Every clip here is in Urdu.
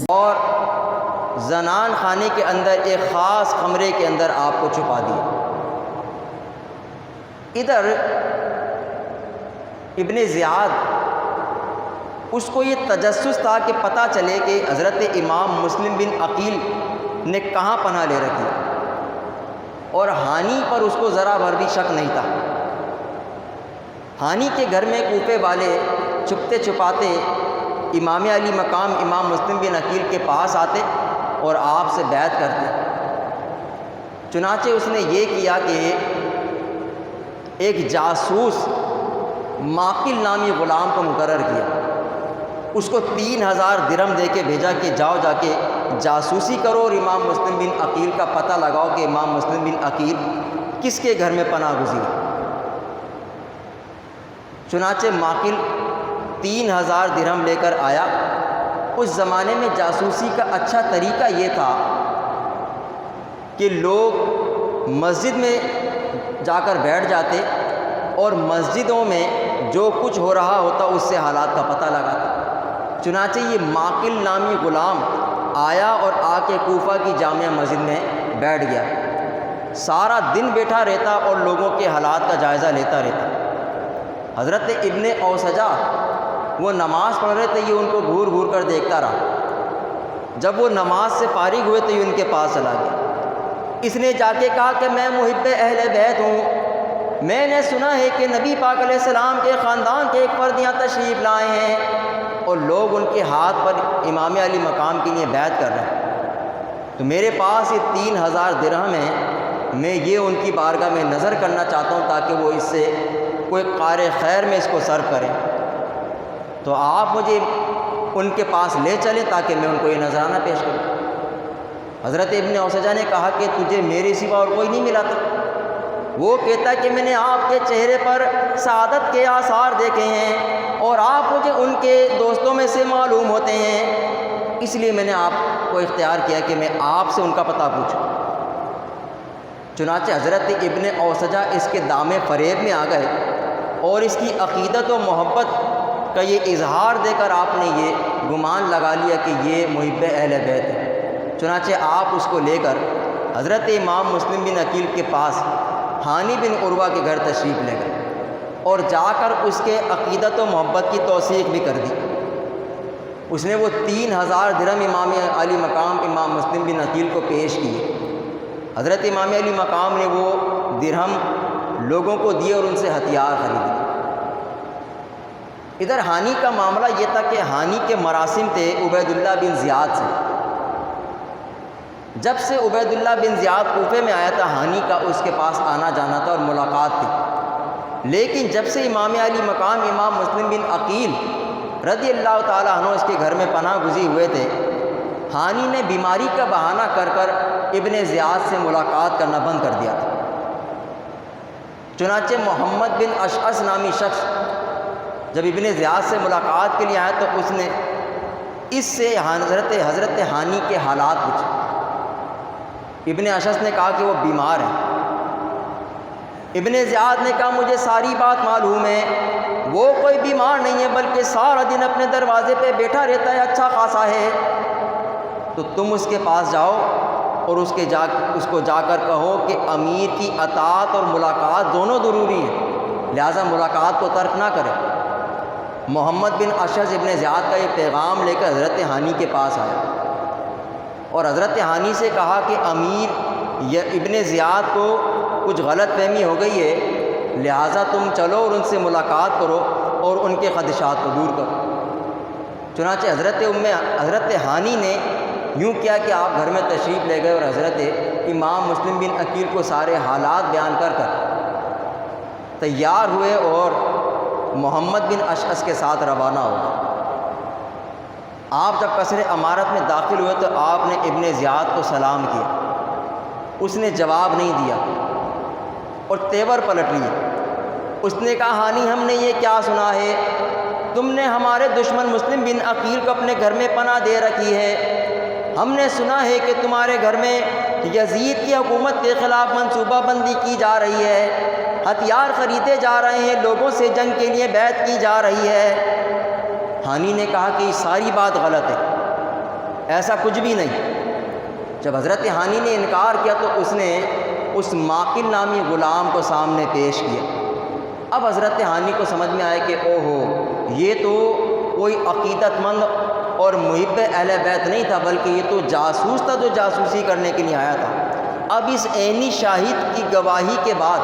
اور زنان خانے کے اندر ایک خاص کمرے کے اندر آپ کو چھپا دیا۔ ادھر ابن زیاد اس کو یہ تجسس تھا کہ پتہ چلے کہ حضرت امام مسلم بن عقیل نے کہاں پناہ لے رکھی، اور ہانی پر اس کو ذرا بھر بھی شک نہیں تھا۔ ہانی کے گھر میں کوفے والے چھپتے چھپاتے امام علی مقام امام مسلم بن عقیل کے پاس آتے اور آپ سے بیعت کرتے۔ چنانچہ اس نے یہ کیا کہ ایک جاسوس معقل نامی غلام کو مقرر کیا، اس کو 3000 درہم دے کے بھیجا کہ جاؤ جا کے جاسوسی کرو اور امام مسلم بن عقیل کا پتہ لگاؤ کہ امام مسلم بن عقیل کس کے گھر میں پناہ گزین۔ چنانچہ معقل 3000 درہم لے کر آیا۔ اس زمانے میں جاسوسی کا اچھا طریقہ یہ تھا کہ لوگ مسجد میں جا کر بیٹھ جاتے اور مسجدوں میں جو کچھ ہو رہا ہوتا اس سے حالات کا پتہ لگاتے۔ چنانچہ یہ معقل نامی غلام آیا اور آ کے کوفہ کی جامع مسجد میں بیٹھ گیا، سارا دن بیٹھا رہتا اور لوگوں کے حالات کا جائزہ لیتا رہتا۔ حضرت ابن اوسجہ وہ نماز پڑھ رہے تھے، یہ ان کو گھور گھور کر دیکھتا رہا۔ جب وہ نماز سے فارغ ہوئے تو یہ ان کے پاس چلا گیا۔ اس نے جا کے کہا کہ میں محب اہل بیت ہوں، میں نے سنا ہے کہ نبی پاک علیہ السلام کے خاندان کے ایک فرد یہاں تشریف لائے ہیں، اور لوگ ان کے ہاتھ پر امام علی مقام کے لیے بیعت کر رہے ہیں، تو میرے پاس یہ 3000 درہم ہیں، میں یہ ان کی بارگاہ میں نظر کرنا چاہتا ہوں تاکہ وہ اس سے کوئی کار خیر میں اس کو صرف کریں، تو آپ مجھے ان کے پاس لے چلیں تاکہ میں ان کو یہ نذرانہ پیش کروں۔ حضرت ابن اوسجہ نے کہا کہ تجھے میرے سوا اور کوئی نہیں ملا تھا؟ وہ کہتا کہ میں نے آپ کے چہرے پر سعادت کے آثار دیکھے ہیں اور آپ مجھے ان کے دوستوں میں سے معلوم ہوتے ہیں، اس لیے میں نے آپ کو اختیار کیا کہ میں آپ سے ان کا پتہ پوچھوں۔ چنانچہ حضرت ابن اوسجہ اس کے دام فریب میں آ گئے اور اس کی عقیدت و محبت کا یہ اظہار دے کر آپ نے یہ گمان لگا لیا کہ یہ محب اہل بیت ہے۔ چنانچہ آپ اس کو لے کر حضرت امام مسلم بن عقیل کے پاس ہانی بن عروہ کے گھر تشریف لے گئے اور جا کر اس کے عقیدت و محبت کی توثیق بھی کر دی۔ اس نے وہ 3000 درہم امام علی مقام امام مسلم بن عقیل کو پیش کیے۔ حضرت امام علی مقام نے وہ درہم لوگوں کو دیے اور ان سے ہتھیار خریدے۔ ادھر ہانی کا معاملہ یہ تھا کہ ہانی کے مراسم تھے عبید اللہ بن زیاد سے۔ جب سے عبید اللہ بن زیاد کوفے میں آیا تھا، ہانی کا اس کے پاس آنا جانا تھا اور ملاقات تھی، لیکن جب سے امام علی مقام امام مسلم بن عقیل رضی اللہ تعالیٰ عنہ اس کے گھر میں پناہ گزین ہوئے تھے، ہانی نے بیماری کا بہانہ کر کر ابن زیاد سے ملاقات کرنا بند کر دیا تھا۔ چنانچہ محمد بن اشعث نامی شخص جب ابن زیاد سے ملاقات کے لیے آیا تو اس نے اس سے حضرت ہانی کے حالات پوچھے۔ ابن اشعث نے کہا کہ وہ بیمار ہیں۔ ابن زیاد نے کہا مجھے ساری بات معلوم ہے، وہ کوئی بیمار نہیں ہے بلکہ سارا دن اپنے دروازے پہ بیٹھا رہتا ہے، اچھا خاصا ہے، تو تم اس کے پاس جاؤ اور اس کو جا کر کہو کہ امیر کی اطاعت اور ملاقات دونوں ضروری ہیں، لہٰذا ملاقات کو ترک نہ کرے۔ محمد بن اشعث ابن زیاد کا یہ پیغام لے کر حضرت ہانی کے پاس آیا اور حضرت ہانی سے کہا کہ امیر ابن زیاد کو کچھ غلط فہمی ہو گئی ہے، لہٰذا تم چلو اور ان سے ملاقات کرو اور ان کے خدشات کو دور کرو۔ چنانچہ حضرت ہانی نے یوں کیا کہ آپ گھر میں تشریف لے گئے اور حضرت امام مسلم بن عقیل کو سارے حالات بیان کر کر تیار ہوئے اور محمد بن اشعث کے ساتھ روانہ ہو گئے۔ آپ جب قصر امارت میں داخل ہوئے تو آپ نے ابن زیاد کو سلام کیا، اس نے جواب نہیں دیا اور تیور پلٹ لیے۔ اس نے کہا ہانی ہم نے یہ کیا سنا ہے، تم نے ہمارے دشمن مسلم بن عقیل کو اپنے گھر میں پناہ دے رکھی ہے، ہم نے سنا ہے کہ تمہارے گھر میں یزید کی حکومت کے خلاف منصوبہ بندی کی جا رہی ہے، ہتھیار خریدے جا رہے ہیں، لوگوں سے جنگ کے لیے بیعت کی جا رہی ہے۔ ہانی نے کہا کہ یہ ساری بات غلط ہے، ایسا کچھ بھی نہیں۔ جب حضرت ہانی نے انکار کیا تو اس نے اس ماقل نامی غلام کو سامنے پیش کیا۔ اب حضرت ہانی کو سمجھ میں آیا کہ اوہو، یہ تو کوئی عقیدت مند اور محب اہل بیت نہیں تھا، بلکہ یہ تو جاسوس تھا جو جاسوسی کرنے کے لیے آیا تھا۔ اب اس عینی شاہد کی گواہی کے بعد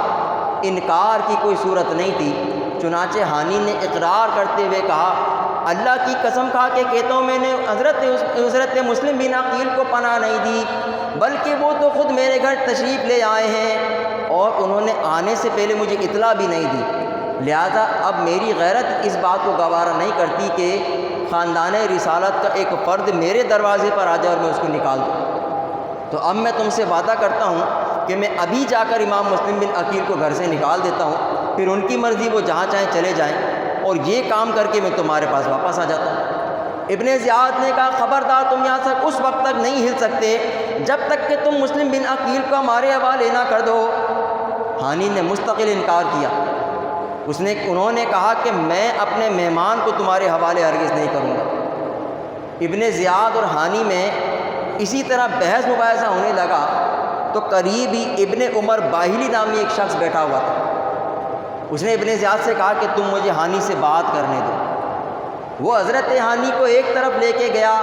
انکار کی کوئی صورت نہیں تھی، چنانچہ ہانی نے اقرار کرتے ہوئے کہا، اللہ کی قسم کھا کے کہتا ہوں میں نے حضرت مسلم بن عقیل کو پناہ نہیں دی، بلکہ وہ تو خود میرے گھر تشریف لے آئے ہیں اور انہوں نے آنے سے پہلے مجھے اطلاع بھی نہیں دی، لہذا اب میری غیرت اس بات کو گوارا نہیں کرتی کہ خاندان رسالت کا ایک فرد میرے دروازے پر آ جائے اور میں اس کو نکال دوں۔ تو اب میں تم سے وعدہ کرتا ہوں کہ میں ابھی جا کر امام مسلم بن عقیل کو گھر سے نکال دیتا ہوں، پھر ان کی مرضی، وہ جہاں چاہیں چلے جائیں، اور یہ کام کر کے میں تمہارے پاس واپس آ جاتا ہوں۔ ابن زیاد نے کہا، خبردار، تم یہاں سے اس وقت تک نہیں ہل سکتے جب تک کہ تم مسلم بن عقیل کو ہمارے حوالے نہ کر دو۔ ہانی نے مستقل انکار کیا، انہوں نے کہا کہ میں اپنے مہمان کو تمہارے حوالے ہرگز نہیں کروں گا۔ ابن زیاد اور ہانی میں اسی طرح بحث مباحثہ ہونے لگا تو قریب ہی ابن عمر باہلی نامی ایک شخص بیٹھا ہوا تھا۔ اس نے ابن زیاد سے کہا کہ تم مجھے ہانی سے بات کرنے دو۔ وہ حضرت ہانی کو ایک طرف لے کے گیا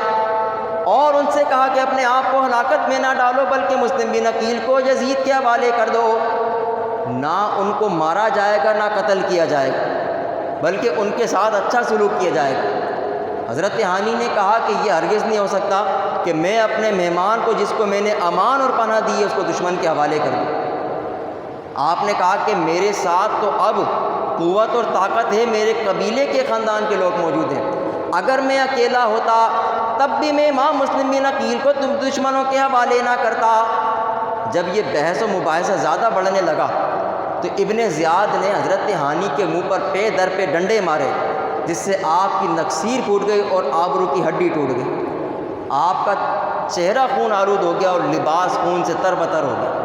اور ان سے کہا کہ اپنے آپ کو ہلاکت میں نہ ڈالو، بلکہ مسلم بن عقیل کو یزید کے حوالے کر دو۔ نہ ان کو مارا جائے گا نہ قتل کیا جائے گا، بلکہ ان کے ساتھ اچھا سلوک کیا جائے گا۔ حضرت ہانی نے کہا کہ یہ ہرگز نہیں ہو سکتا کہ میں اپنے مہمان کو، جس کو میں نے امان اور پناہ دی ہے، اس کو دشمن کے حوالے کر دوں۔ آپ نے کہا کہ میرے ساتھ تو اب قوت اور طاقت ہے، میرے قبیلے کے خاندان کے لوگ موجود ہیں، اگر میں اکیلا ہوتا تب بھی میں امام مسلم بن عقیل کو تم دشمنوں کے حوالے نہ کرتا۔ جب یہ بحث و مباحثہ زیادہ بڑھنے لگا تو ابن زیاد نے حضرت ہانی کے منہ پر پے در پہ ڈنڈے مارے، جس سے آپ کی نکسیر پھوٹ گئی اور آبرو کی ہڈی ٹوٹ گئی۔ آپ کا چہرہ خون آلود ہو گیا اور لباس خون سے تر بتر ہو گیا۔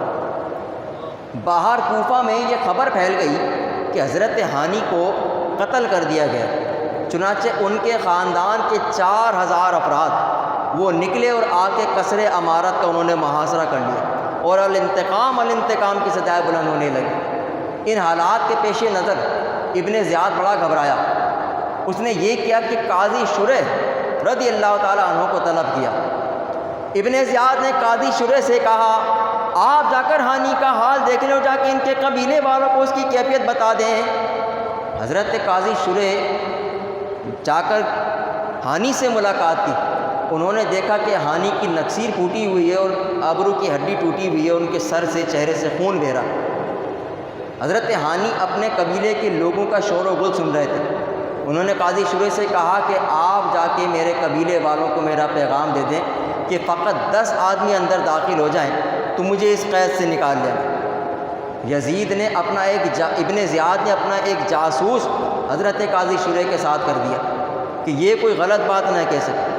باہر کوفہ میں یہ خبر پھیل گئی کہ حضرت ہانی کو قتل کر دیا گیا، چنانچہ ان کے خاندان کے 4000 افراد وہ نکلے اور آ کے قصر امارت کا انہوں نے محاصرہ کر لیا اور الانتقام کی صدائیں بلند ہونے لگی۔ ان حالات کے پیش نظر ابن زیاد بڑا گھبرایا۔ اس نے یہ کیا کہ قاضی شریح رضی اللہ تعالیٰ عنہ کو طلب کیا۔ ابن زیاد نے قاضی شریح سے کہا، آپ جا کر ہانی کا حال دیکھ لیں اور جا کے ان کے قبیلے والوں کو اس کی کیفیت بتا دیں۔ حضرت قاضی شریح جا کر ہانی سے ملاقات کی۔ انہوں نے دیکھا کہ ہانی کی نکسیر پھوٹی ہوئی ہے اور ابرو کی ہڈی ٹوٹی ہوئی ہے، ان کے سر سے، چہرے سے خون بہہ رہا۔ حضرت ہانی اپنے قبیلے کے لوگوں کا شور و غل سن رہے تھے۔ انہوں نے قاضی شریح سے کہا کہ آپ جا کے میرے قبیلے والوں کو میرا پیغام دے دیں کہ فقط 10 آدمی اندر داخل ہو جائیں تو مجھے اس قید سے نکال لیں۔ یزید نے ابن زیاد نے اپنا ایک جاسوس حضرت قاضی شریح کے ساتھ کر دیا کہ یہ کوئی غلط بات نہ کہہ سکے،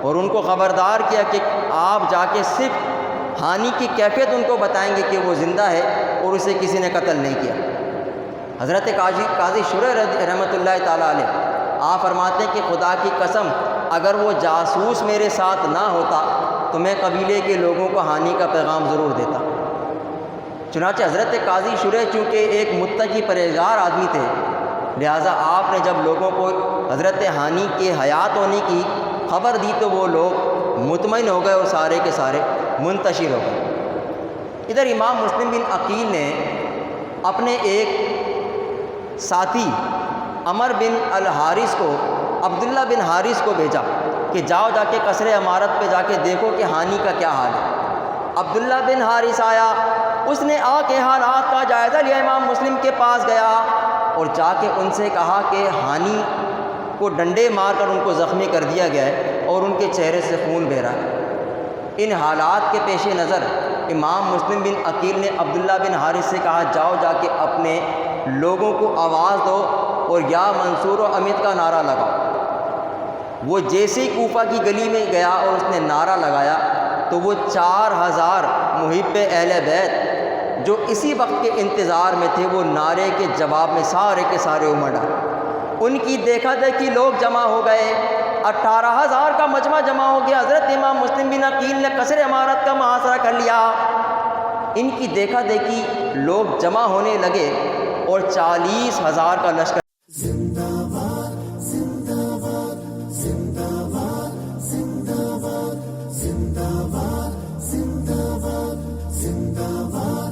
اور ان کو خبردار کیا کہ آپ جا کے صرف ہانی کی کیفیت ان کو بتائیں گے کہ وہ زندہ ہے اور اسے کسی نے قتل نہیں کیا۔ حضرت قاضی شریح رحمۃ اللہ تعالیٰ علیہ آپ فرماتے ہیں کہ خدا کی قسم اگر وہ جاسوس میرے ساتھ نہ ہوتا تو میں قبیلے کے لوگوں کو ہانی کا پیغام ضرور دیتا۔ چنانچہ حضرت قاضی شریح چونکہ ایک متقی پرہیزگار آدمی تھے، لہٰذا آپ نے جب لوگوں کو حضرت ہانی کے حیات ہونے کی خبر دی تو وہ لوگ مطمئن ہو گئے اور سارے کے سارے منتشر ہو گئے۔ ادھر امام مسلم بن عقیل نے اپنے ایک ساتھی عمر بن الحارث کو، عبداللہ بن حارث کو بھیجا کہ جاؤ جا کے قصر امارت پہ جا کے دیکھو کہ ہانی کا کیا حال ہے۔ عبداللہ بن حارث آیا، اس نے آ کے حالات کا جائزہ لیا، امام مسلم کے پاس گیا اور جا کے ان سے کہا کہ ہانی کو ڈنڈے مار کر ان کو زخمی کر دیا گیا ہے اور ان کے چہرے سے خون بہہ رہا ہے۔ ان حالات کے پیش نظر امام مسلم بن عقیل نے عبداللہ بن حارث سے کہا جاؤ جا کے اپنے لوگوں کو آواز دو اور یا منصور و امید کا نعرہ لگاؤ۔ وہ جیسے ہی کوفہ کی گلی میں گیا اور اس نے نعرہ لگایا تو وہ 4000 محب اہل بیت جو اسی وقت کے انتظار میں تھے وہ نعرے کے جواب میں سارے کے سارے امڑ ڈالے۔ ان کی دیکھا دیکھی لوگ جمع ہو گئے، 18,000 کا مجمع جمع ہو گیا۔ حضرت امام مسلم بن عقیل نے قصر عمارت کا محاصرہ کر لیا۔ ان کی دیکھا دیکھی لوگ جمع ہونے لگے اور 40,000 کا لشکر